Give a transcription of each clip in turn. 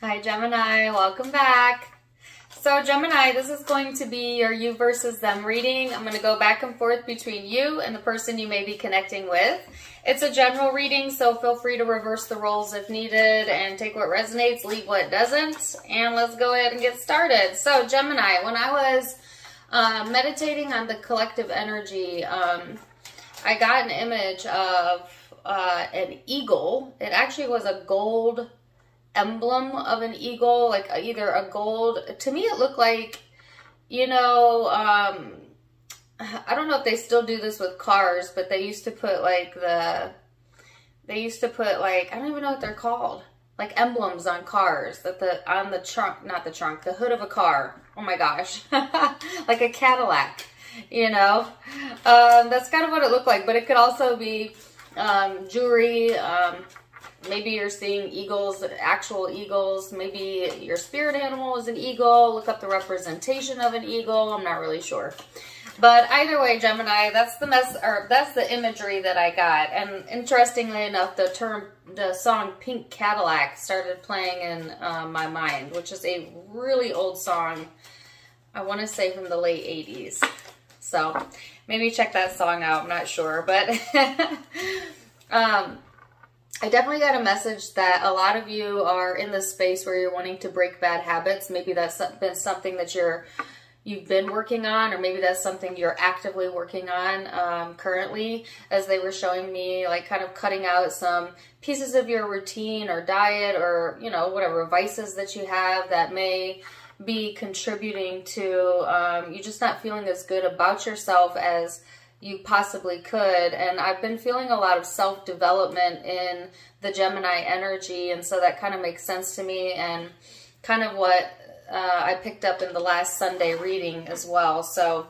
Hi Gemini, welcome back. So Gemini, this is going to be your you versus them reading. I'm going to go back and forth between you and the person you may be connecting with. It's a general reading, so feel free to reverse the roles if needed and take what resonates, leave what doesn't. And let's go ahead and get started. So Gemini, when I was meditating on the collective energy, I got an image of an eagle. It actually was a gold emblem of an eagle, like either a gold, to me it looked like, you know, I don't know if they still do this with cars, but they used to put like I don't even know what they're called, like emblems on cars, that on the trunk, not the trunk, the hood of a car. Oh my gosh. Like a Cadillac, you know. That's kind of what it looked like, but it could also be jewelry. Maybe you're seeing eagles, actual eagles. Maybe your spirit animal is an eagle. Look up the representation of an eagle. I'm not really sure. But either way, Gemini, that's the imagery that I got. And interestingly enough, the song Pink Cadillac started playing in my mind, which is a really old song. I want to say from the late 80s. So maybe check that song out. I'm not sure. But I definitely got a message that a lot of you are in this space where you're wanting to break bad habits. Maybe that's been something that you've been working on, or maybe that's something you're actively working on currently, as they were showing me, like kind of cutting out some pieces of your routine or diet or, you know, whatever vices that you have that may be contributing to you just not feeling as good about yourself as you possibly could. And I've been feeling a lot of self-development in the Gemini energy, and so that kind of makes sense to me, and kind of what I picked up in the last Sunday reading as well. So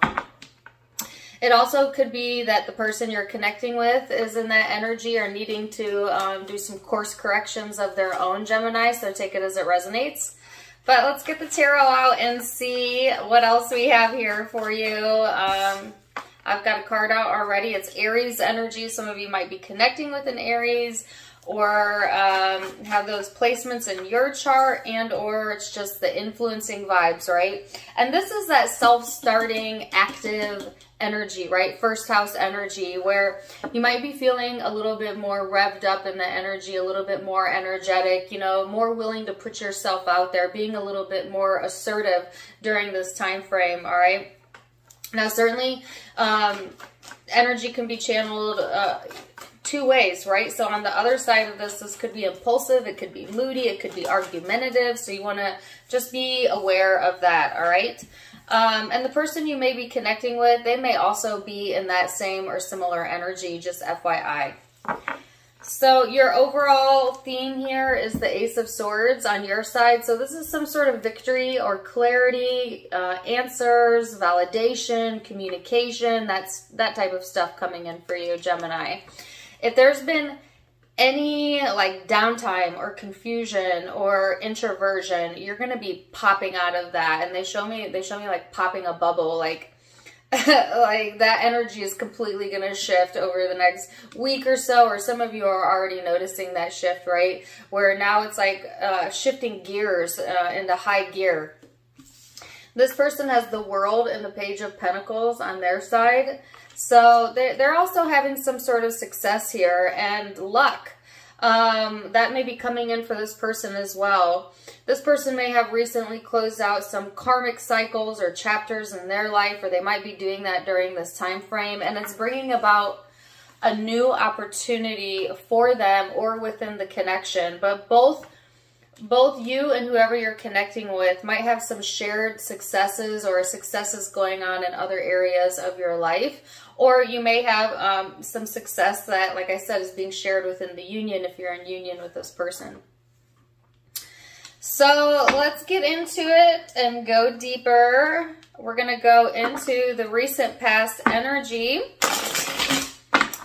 it also could be that the person you're connecting with is in that energy or needing to do some course corrections of their own, Gemini, so take it as it resonates. But let's get the tarot out and see what else we have here for you. I've got a card out already. It's Aries energy. Some of you might be connecting with an Aries, or have those placements in your chart, and or it's just the influencing vibes, right? And this is that self-starting, active energy, right? First house energy, where you might be feeling a little bit more revved up in the energy, a little bit more energetic, you know, more willing to put yourself out there, being a little bit more assertive during this time frame, all right? Now, certainly, energy can be channeled two ways, right? So on the other side of this could be impulsive, it could be moody, it could be argumentative. So you want to just be aware of that, all right? And the person you may be connecting with, they may also be in that same or similar energy, just FYI. So your overall theme here is the Ace of Swords on your side. So this is some sort of victory or clarity, answers, validation, communication. That's that type of stuff coming in for you, Gemini. If there's been any like downtime or confusion or introversion, you're going to be popping out of that. And they show me like popping a bubble, like like that energy is completely going to shift over the next week or so, or some of you are already noticing that shift, right? Where now it's like shifting gears into high gear. This person has the World and the Page of Pentacles on their side. So they're also having some sort of success here and luck. That may be coming in for this person as well. This person may have recently closed out some karmic cycles or chapters in their life, or they might be doing that during this time frame, and it's bringing about a new opportunity for them or within the connection. But both you and whoever you're connecting with might have some shared successes or successes going on in other areas of your life. Or you may have some success that, like I said, is being shared within the union if you're in union with this person. So let's get into it and go deeper. We're going to go into the recent past energy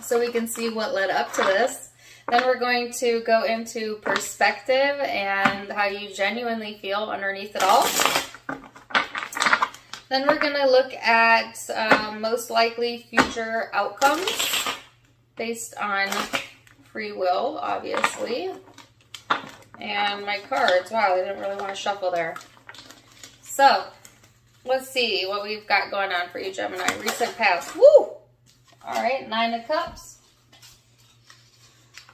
so we can see what led up to this. Then we're going to go into perspective and how you genuinely feel underneath it all. Then we're going to look at most likely future outcomes based on free will, obviously. And my cards. Wow, they didn't really want to shuffle there. So, let's see what we've got going on for you, Gemini. Recent past. Woo! All right, 9 of Cups.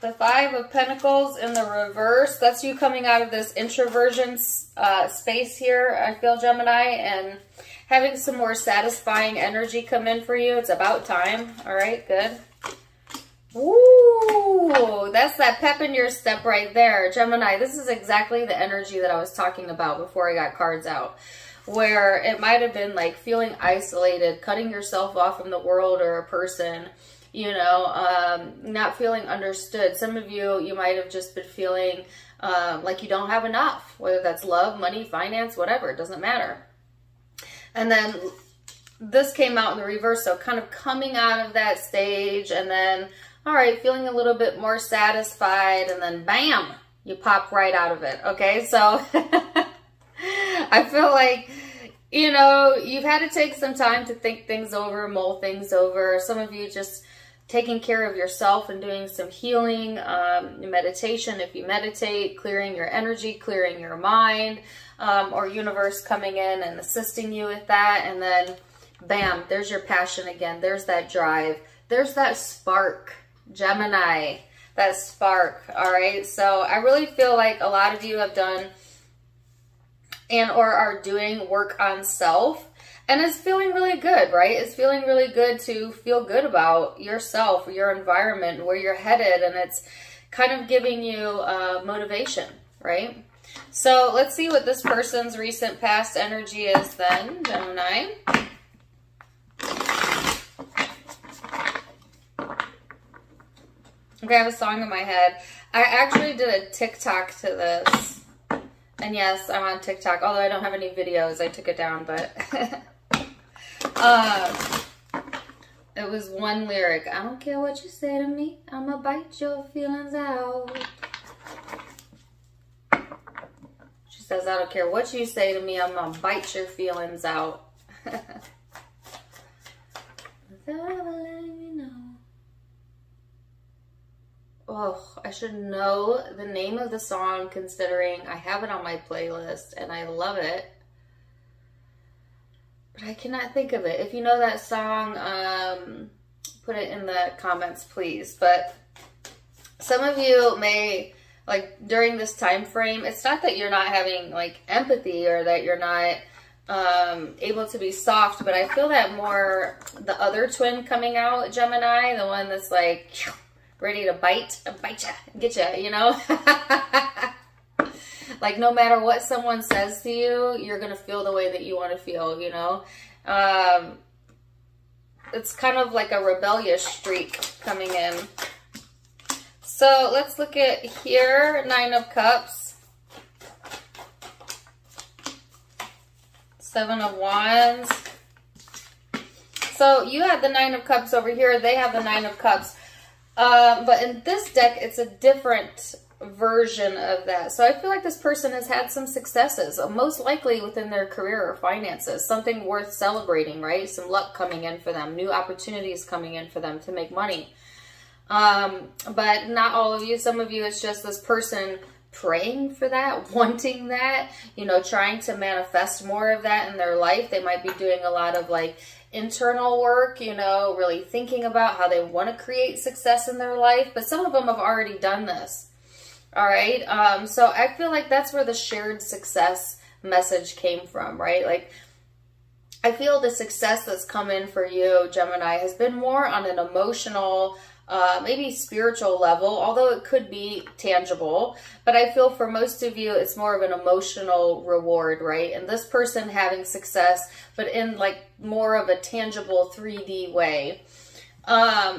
The 5 of Pentacles in the reverse. That's you coming out of this introversion space here, I feel, Gemini, and having some more satisfying energy come in for you. It's about time. All right, good. Ooh, that's that pep in your step right there. Gemini, this is exactly the energy that I was talking about before I got cards out. Where it might have been like feeling isolated, cutting yourself off from the world or a person, you know, not feeling understood. Some of you might have just been feeling like you don't have enough, whether that's love, money, finance, whatever, it doesn't matter. And then this came out in the reverse, so kind of coming out of that stage and then, all right, feeling a little bit more satisfied, and then bam, you pop right out of it, okay? So I feel like, you know, you've had to take some time to think things over, mull things over. Some of you just taking care of yourself and doing some healing, meditation if you meditate, clearing your energy, clearing your mind, or universe coming in and assisting you with that. And then, bam, there's your passion again. There's that drive. There's that spark, Gemini, that spark, all right? So I really feel like a lot of you have done and or are doing work on self. And it's feeling really good, right? It's feeling really good to feel good about yourself, your environment, where you're headed. And it's kind of giving you motivation, right? So let's see what this person's recent past energy is then, Gemini. Okay, I have a song in my head. I actually did a TikTok to this. And yes, I'm on TikTok. Although I don't have any videos. I took it down, but... it was one lyric. I don't care what you say to me. I'ma bite your feelings out. She says, I don't care what you say to me. I'm gonna bite your feelings out. Oh, I should know the name of the song considering I have it on my playlist and I love it. But I cannot think of it. If you know that song, put it in the comments, please. But some of you may, like, during this time frame, it's not that you're not having, like, empathy or that you're not able to be soft, but I feel that more the other twin coming out, Gemini, the one that's, like, ready to bite ya, get ya, you know? Like, no matter what someone says to you, you're going to feel the way that you want to feel, you know? It's kind of like a rebellious streak coming in. So, let's look at here, 9 of Cups. 7 of Wands. So, you have the 9 of Cups over here. They have the 9 of Cups. But in this deck, it's a different version of that. So I feel like this person has had some successes, most likely within their career or finances, something worth celebrating, right? Some luck coming in for them, new opportunities coming in for them to make money. But not all of you. Some of you, it's just this person praying for that, wanting that, you know, trying to manifest more of that in their life. They might be doing a lot of like internal work, you know, really thinking about how they want to create success in their life. But some of them have already done this. All right. So I feel like that's where the shared success message came from, right? Like, I feel the success that's come in for you, Gemini, has been more on an emotional, maybe spiritual level, although it could be tangible. But I feel for most of you, it's more of an emotional reward, right? And this person having success, but in like more of a tangible 3D way.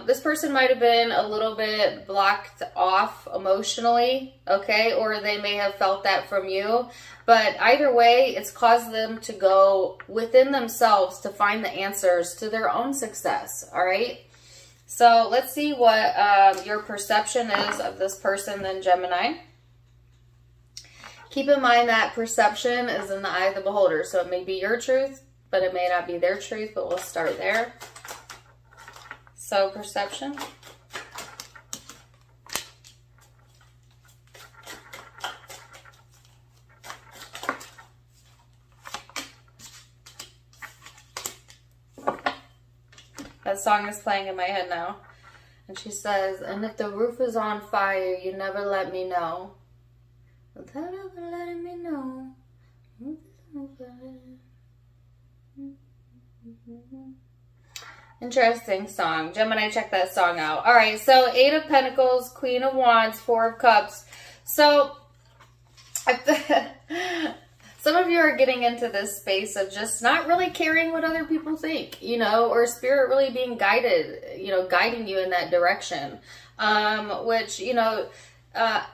This person might have been a little bit blocked off emotionally, okay? Or they may have felt that from you. But either way, it's caused them to go within themselves to find the answers to their own success, all right? So let's see what your perception is of this person then, Gemini. Keep in mind that perception is in the eye of the beholder. So it may be your truth, but it may not be their truth, but we'll start there. So perception. That song is playing in my head now. And she says, and if the roof is on fire, you never let me know. Without ever letting me know. Interesting song. Gemini, check that song out. All right, so 8 of Pentacles, Queen of Wands, 4 of Cups. So, some of you are getting into this space of just not really caring what other people think, you know, or spirit really being guided, you know, guiding you in that direction. Which, you know,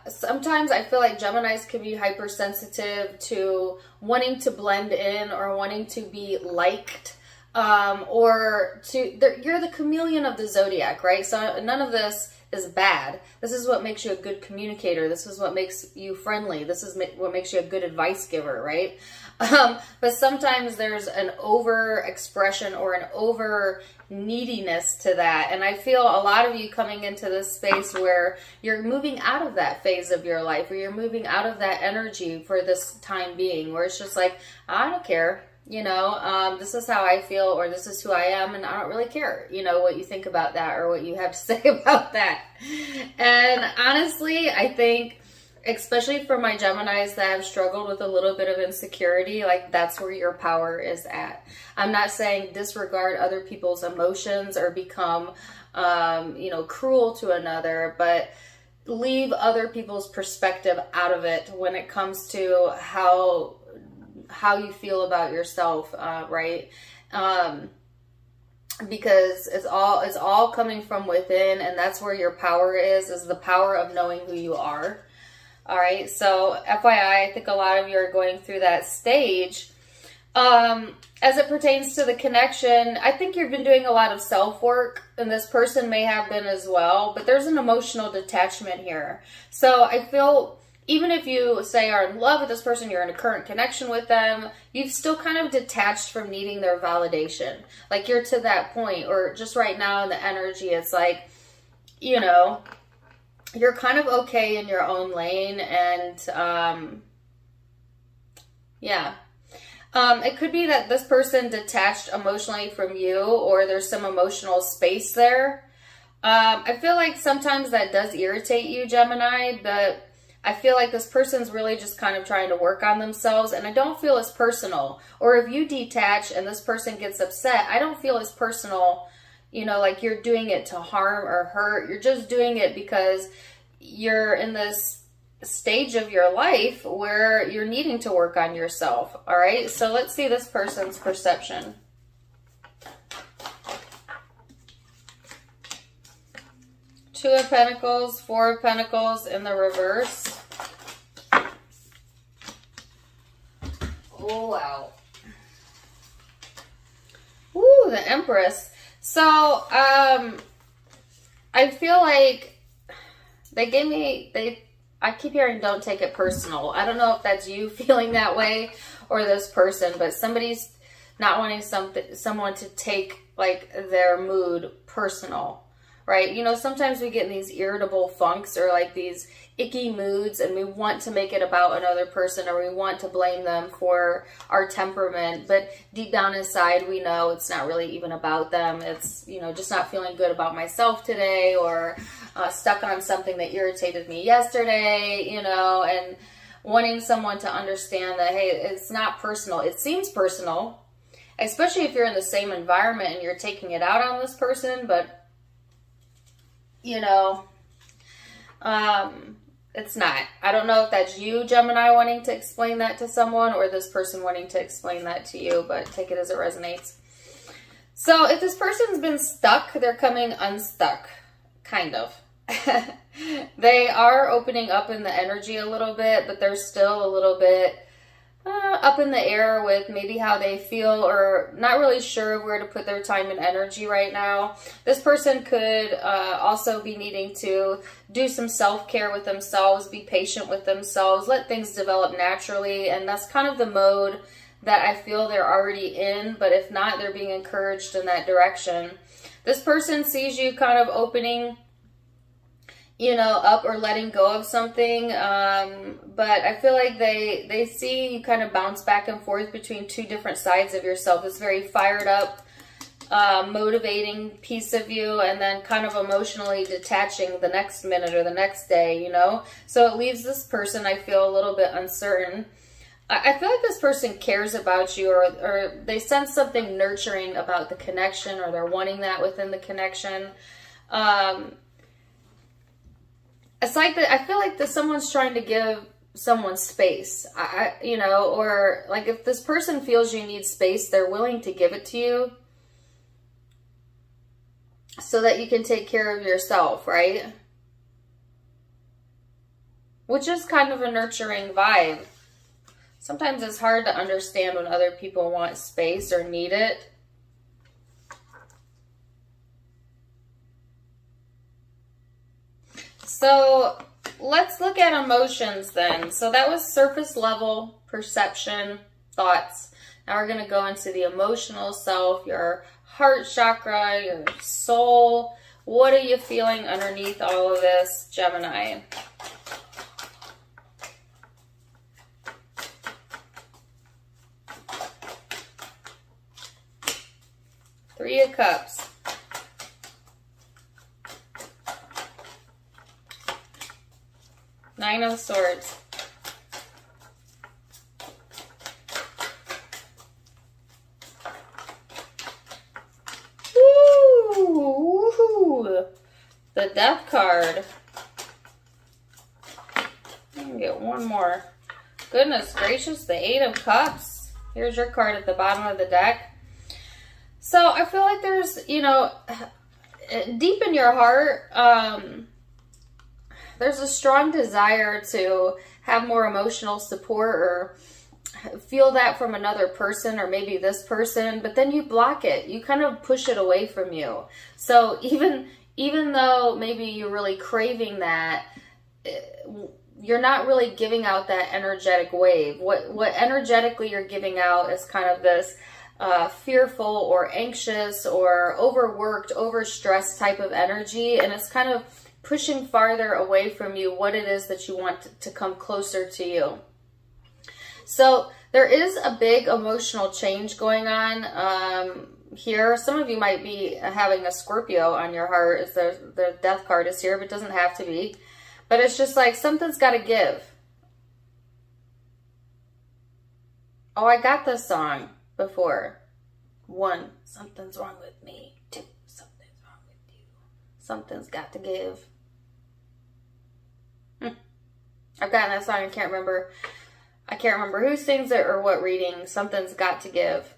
sometimes I feel like Geminis can be hypersensitive to wanting to blend in or wanting to be liked. You're the chameleon of the zodiac, right? So none of this is bad. This is what makes you a good communicator. This is what makes you friendly. This is what makes you a good advice giver, right? But sometimes there's an over expression or an over neediness to that. And I feel a lot of you coming into this space where you're moving out of that phase of your life, or you're moving out of that energy for this time being, where it's just like, I don't care. You know, this is how I feel, or this is who I am, and I don't really care, you know, what you think about that or what you have to say about that. And honestly, I think, especially for my Geminis that have struggled with a little bit of insecurity, like that's where your power is at. I'm not saying disregard other people's emotions or become, you know, cruel to another, but leave other people's perspective out of it when it comes to how you feel about yourself, right? Because it's all coming from within, and that's where your power is the power of knowing who you are. All right, so FYI, I think a lot of you are going through that stage. As it pertains to the connection, I think you've been doing a lot of self-work, and this person may have been as well, but there's an emotional detachment here. So I feel, even if you say are in love with this person, you're in a current connection with them, you've still kind of detached from needing their validation. Like you're to that point, or just right now in the energy, it's like, you know, you're kind of okay in your own lane. And yeah. It could be that this person detached emotionally from you, or there's some emotional space there. I feel like sometimes that does irritate you, Gemini, but I feel like this person's really just kind of trying to work on themselves, and I don't feel it's personal. Or if you detach and this person gets upset, I don't feel it's personal, you know, like you're doing it to harm or hurt. You're just doing it because you're in this stage of your life where you're needing to work on yourself. All right, so let's see this person's perception. Two of Pentacles, Four of Pentacles in the reverse. Oh, wow. Ooh, the Empress. So, I feel like they gave me, I keep hearing don't take it personal. I don't know if that's you feeling that way or this person, but somebody's not wanting someone to take like their mood personal. Right? You know, sometimes we get in these irritable funks or like these icky moods, and we want to make it about another person, or we want to blame them for our temperament. But deep down inside, we know it's not really even about them. It's, you know, just not feeling good about myself today, or stuck on something that irritated me yesterday, you know, and wanting someone to understand that, hey, it's not personal. It seems personal, especially if you're in the same environment and you're taking it out on this person, but you know, it's not. I don't know if that's you, Gemini, wanting to explain that to someone, or this person wanting to explain that to you, but take it as it resonates. So if this person's been stuck, they're coming unstuck, kind of. They are opening up in the energy a little bit, but they're still a little bit up in the air with maybe how they feel, or not really sure of where to put their time and energy right now. This person could also be needing to do some self-care with themselves, be patient with themselves, let things develop naturally, and that's kind of the mode that I feel they're already in, but if not, they're being encouraged in that direction. This person sees you kind of opening, you know, up or letting go of something, but I feel like they see you kind of bounce back and forth between two different sides of yourself. This very fired up motivating piece of you, and then kind of emotionally detaching the next minute or the next day, you know? So it leaves this person, I feel, a little bit uncertain. I feel like this person cares about you, or they sense something nurturing about the connection, or they're wanting that within the connection. It's like that. I feel like that someone's trying to give someone space, you know, or like if this person feels you need space, they're willing to give it to you so that you can take care of yourself, right? Which is kind of a nurturing vibe. Sometimes it's hard to understand when other people want space or need it. So let's look at emotions then. So that was surface level perception, thoughts. Now we're going to go into the emotional self, your heart chakra, your soul. What are you feeling underneath all of this, Gemini? Three of Cups. Nine of Swords. Woo! The Death card. I can get one more. Goodness gracious, the Eight of Cups. Here's your card at the bottom of the deck. So I feel like there's, you know, deep in your heart, there's a strong desire to have more emotional support or feel that from another person or maybe this person, but then you block it. You kind of push it away from you. So even though maybe you're really craving that, you're not really giving out that energetic wave. What energetically you're giving out is kind of this fearful or anxious or overworked, overstressed type of energy, and it's kind of pushing farther away from you what it is that you want to come closer to you. So there is a big emotional change going on here. Some of you might be having a Scorpio on your heart, as the Death card is here, but it doesn't have to be. But it's just like something's got to give. Oh, I got this song before. 1, something's wrong with me. 2, something's wrong with you. Something's got to give. I've gotten that song. I can't remember who sings it or what reading. Something's got to give.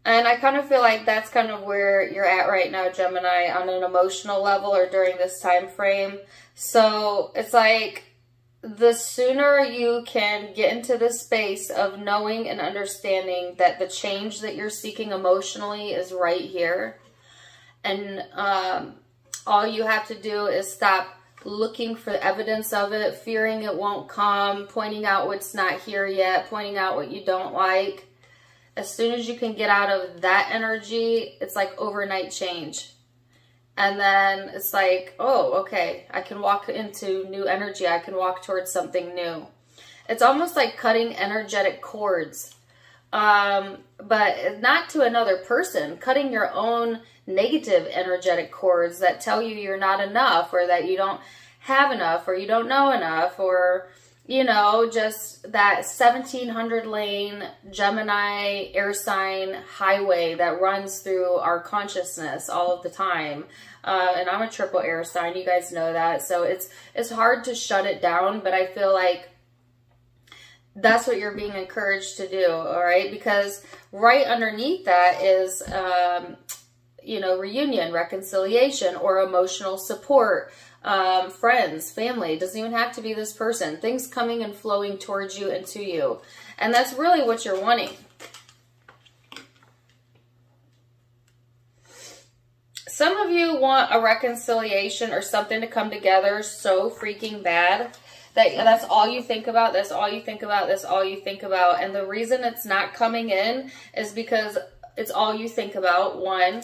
And I kind of feel like that's kind of where you're at right now, Gemini, on an emotional level or during this time frame. So it's like the sooner you can get into this space of knowing and understanding that the change that you're seeking emotionally is right here. And all you have to do is stop looking for evidence of it, fearing it won't come, pointing out what's not here yet, pointing out what you don't like. As soon as you can get out of that energy, it's like overnight change. And then it's like, oh, okay, I can walk into new energy. I can walk towards something new. It's almost like cutting energetic cords, but not to another person, cutting your own negative energetic cords that tell you you're not enough, or that you don't have enough, or you don't know enough, or, you know, just that 1700 lane Gemini air sign highway that runs through our consciousness all of the time. And I'm a triple air sign. You guys know that. So it's hard to shut it down, but I feel like that's what you're being encouraged to do. All right. Because right underneath that is, you know, reunion, reconciliation, or emotional support. Friends, family, doesn't even have to be this person. Things coming and flowing towards you and to you. And that's really what you're wanting. Some of you want a reconciliation or something to come together so freaking bad that that's all you think about, that's all you think about, that's all you think about. And the reason it's not coming in is because it's all you think about, 1.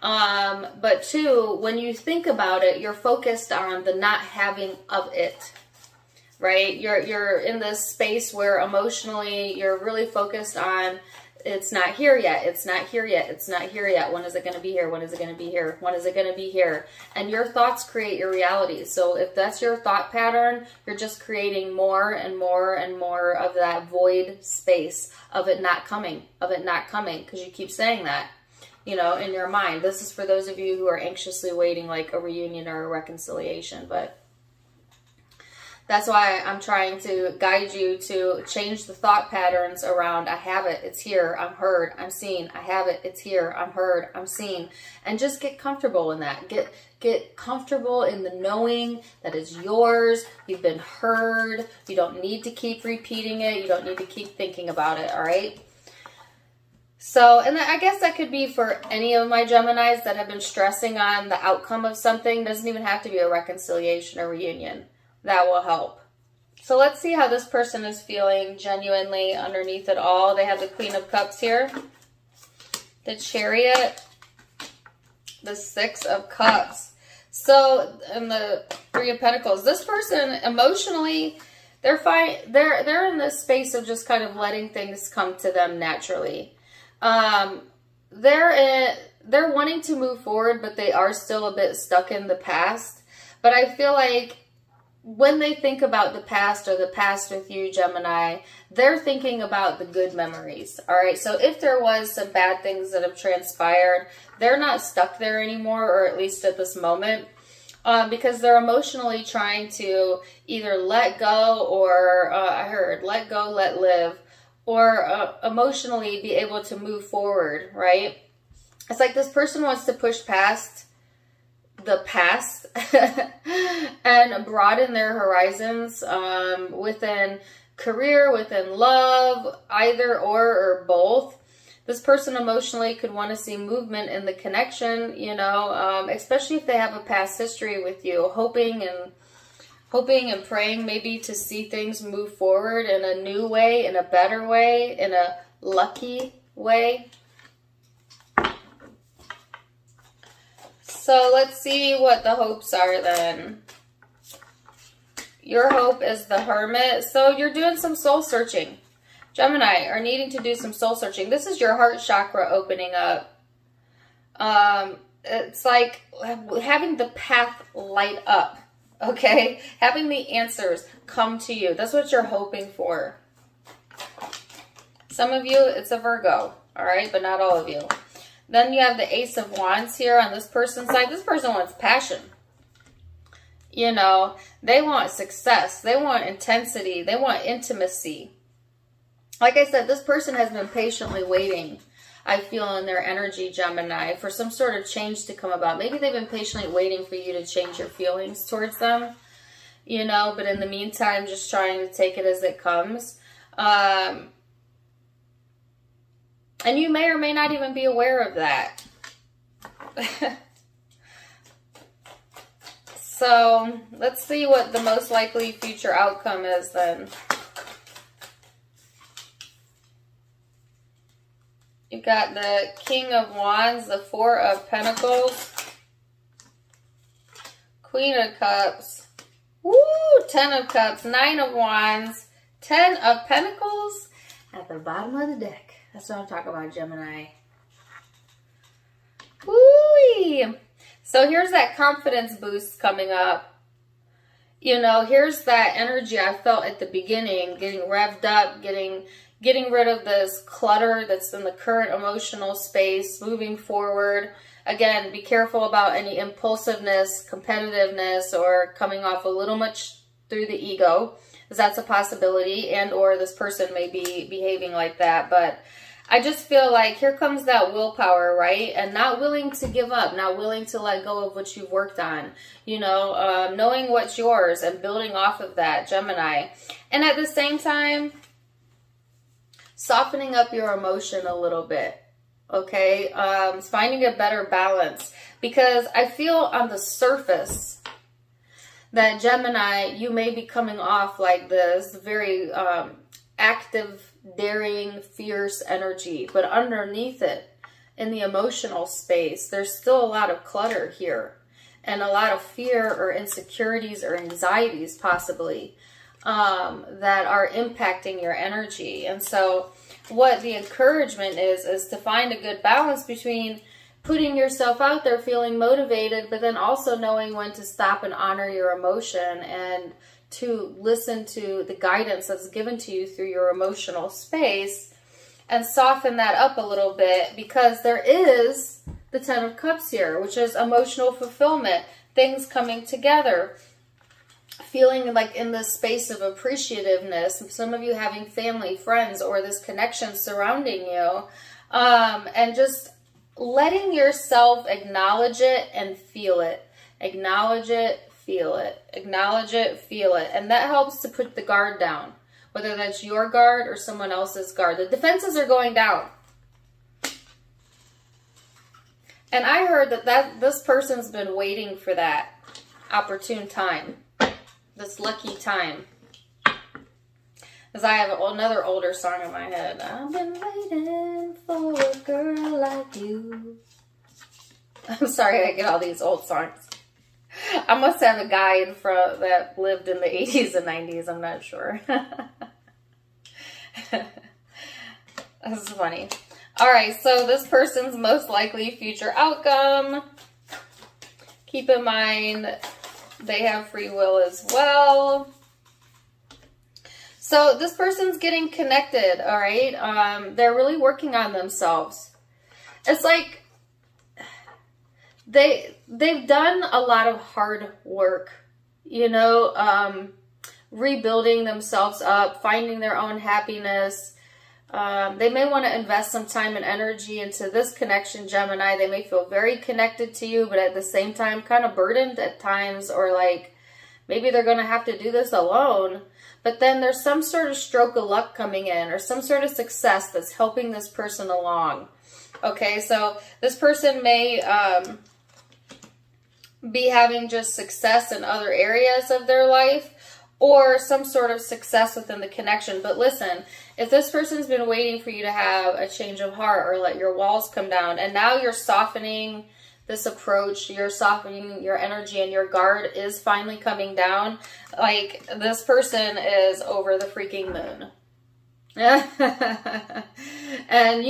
But 2, when you think about it, you're focused on the not having of it, right? You're in this space where emotionally you're really focused on It's not here yet. It's not here yet. It's not here yet. When is it going to be here? When is it going to be here? When is it going to be here? And your thoughts create your reality. So if that's your thought pattern, you're just creating more and more and more of that void space of it not coming, because you keep saying that, you know, in your mind. This is for those of you who are anxiously waiting like a reunion or a reconciliation, but that's why I'm trying to guide you to change the thought patterns around, I have it, it's here, I'm heard, I'm seen. I have it, it's here, I'm heard, I'm seen. And just get comfortable in that. Get comfortable in the knowing that it's yours, you've been heard, you don't need to keep repeating it, you don't need to keep thinking about it, all right? So, and I guess that could be for any of my Geminis that have been stressing on the outcome of something. It doesn't even have to be a reconciliation or reunion. That will help. So let's see how this person is feeling genuinely underneath it all. They have the Queen of Cups here, the Chariot, the Six of Cups. So, and the Three of Pentacles. This person emotionally, they're fine. They're in this space of just kind of letting things come to them naturally. They're wanting to move forward, but they are still a bit stuck in the past. But I feel like when they think about the past or the past with you, Gemini, they're thinking about the good memories, all right? So if there was some bad things that have transpired, they're not stuck there anymore, or at least at this moment, because they're emotionally trying to either let go or, I heard, let go, let live, or emotionally be able to move forward, right? It's like this person wants to push past the past and broaden their horizons within career, within love, either or both. This person emotionally could want to see movement in the connection, you know, especially if they have a past history with you, hoping and praying maybe to see things move forward in a new way, in a better way, in a lucky way. So let's see what the hopes are then. Your hope is the Hermit. So you're doing some soul searching. Gemini are needing to do some soul searching. This is your heart chakra opening up. It's like having the path light up, okay? Having the answers come to you. That's what you're hoping for. Some of you, it's a Virgo, all right? But not all of you. Then you have the Ace of Wands here on this person's side. This person wants passion. You know, they want success. They want intensity. They want intimacy. Like I said, this person has been patiently waiting, I feel, in their energy, Gemini, for some sort of change to come about. Maybe they've been patiently waiting for you to change your feelings towards them, you know, but in the meantime, just trying to take it as it comes. And you may or may not even be aware of that. So let's see what the most likely future outcome is then. You got the King of Wands, the Four of Pentacles, Queen of Cups, woo, 10 of Cups, 9 of Wands, 10 of Pentacles at the bottom of the deck. That's what I'm talking about, Gemini. Woo-wee. So here's that confidence boost coming up. You know, here's that energy I felt at the beginning, getting revved up, getting rid of this clutter that's in the current emotional space, moving forward. Again, be careful about any impulsiveness, competitiveness, or coming off a little much through the ego, because that's a possibility, and or this person may be behaving like that. But I just feel like here comes that willpower, right? And not willing to give up, not willing to let go of what you've worked on, you know, knowing what's yours and building off of that, Gemini. And at the same time, softening up your emotion a little bit, okay? Finding a better balance, because I feel on the surface that Gemini, you may be coming off like this very active, daring, fierce energy, but underneath it, in the emotional space, there's still a lot of clutter here, and a lot of fear or insecurities or anxieties possibly that are impacting your energy. And so what the encouragement is to find a good balance between putting yourself out there, feeling motivated, but then also knowing when to stop and honor your emotion and to listen to the guidance that's given to you through your emotional space and soften that up a little bit, because there is the Ten of Cups here, which is emotional fulfillment, things coming together, feeling like in this space of appreciativeness, some of you having family, friends, or this connection surrounding you, and just letting yourself acknowledge it and feel it. Acknowledge it, feel it. Acknowledge it, feel it. And that helps to put the guard down, whether that's your guard or someone else's guard. The defenses are going down. And I heard that this person's been waiting for that opportune time, this lucky time. Because I have another older song in my head. I've been waiting for a girl like you. I'm sorry I get all these old songs. I must have a guy in front that lived in the 80s and 90s. I'm not sure. This is funny. All right, so this person's most likely future outcome. Keep in mind they have free will as well. So this person's getting connected, all right? They're really working on themselves. It's like they've done a lot of hard work, you know, rebuilding themselves up, finding their own happiness. They may want to invest some time and energy into this connection, Gemini. They may feel very connected to you, but at the same time kind of burdened at times, or like maybe they're going to have to do this alone. But then there's some sort of stroke of luck coming in, or some sort of success that's helping this person along. Okay, so this person may be having just success in other areas of their life, or some sort of success within the connection. But listen, if this person's been waiting for you to have a change of heart or let your walls come down, and now you're softening this approach, you're softening your energy, and your guard is finally coming down, like this person is over the freaking moon. And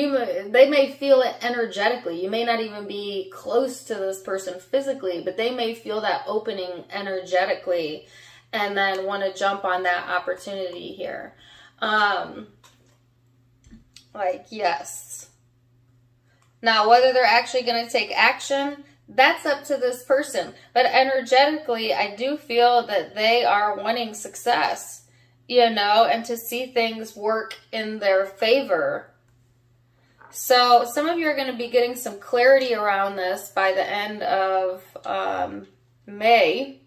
they may feel it energetically. You may not even be close to this person physically, but they may feel that opening energetically and then want to jump on that opportunity here. Like, yes. Now, whether they're actually going to take action, that's up to this person. But energetically, I do feel that they are wanting success, you know, and to see things work in their favor. So some of you are going to be getting some clarity around this by the end of May.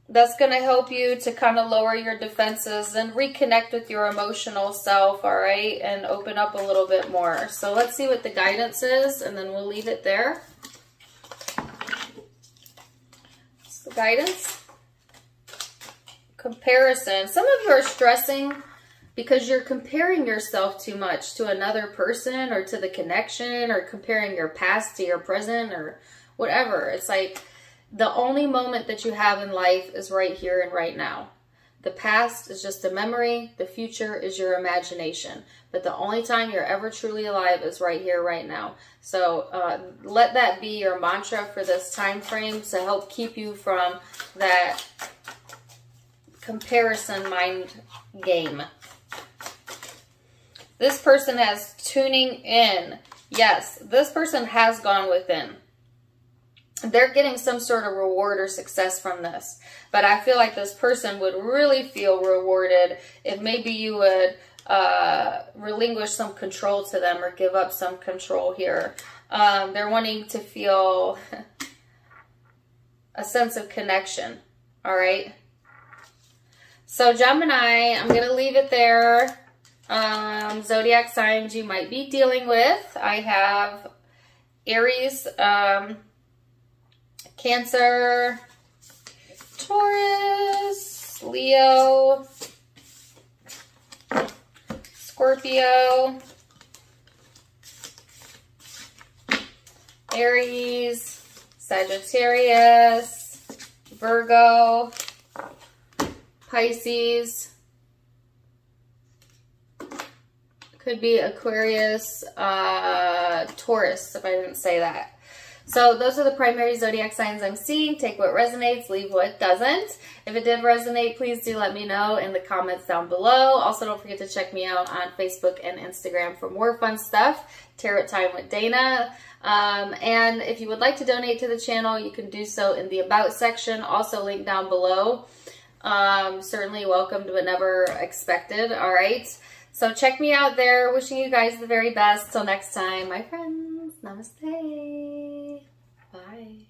That's going to help you to kind of lower your defenses and reconnect with your emotional self, all right, and open up a little bit more. So let's see what the guidance is, and then we'll leave it there. What's the guidance? Comparison. Some of you are stressing because you're comparing yourself too much to another person or to the connection, or comparing your past to your present or whatever. It's like the only moment that you have in life is right here and right now. The past is just a memory. The future is your imagination. But the only time you're ever truly alive is right here, right now. So let that be your mantra for this time frame to help keep you from that comparison mind game. This person has tuning in. Yes, this person has gone within. They're getting some sort of reward or success from this. But I feel like this person would really feel rewarded if maybe you would relinquish some control to them or give up some control here. They're wanting to feel a sense of connection. All right. So Gemini, I'm going to leave it there. Zodiac signs you might be dealing with. I have Aries, Cancer, Taurus, Leo, Scorpio, Aries, Sagittarius, Virgo, Pisces, Could be Aquarius, Taurus, if I didn't say that. So those are the primary zodiac signs I'm seeing. Take what resonates, leave what doesn't. If it did resonate, please do let me know in the comments down below. Also, don't forget to check me out on Facebook and Instagram for more fun stuff. Tarot Time with Dana. And if you would like to donate to the channel, you can do so in the About section. Also linked down below. Certainly welcomed but never expected. All right. So check me out there. Wishing you guys the very best. Till next time, my friends. Namaste. Bye.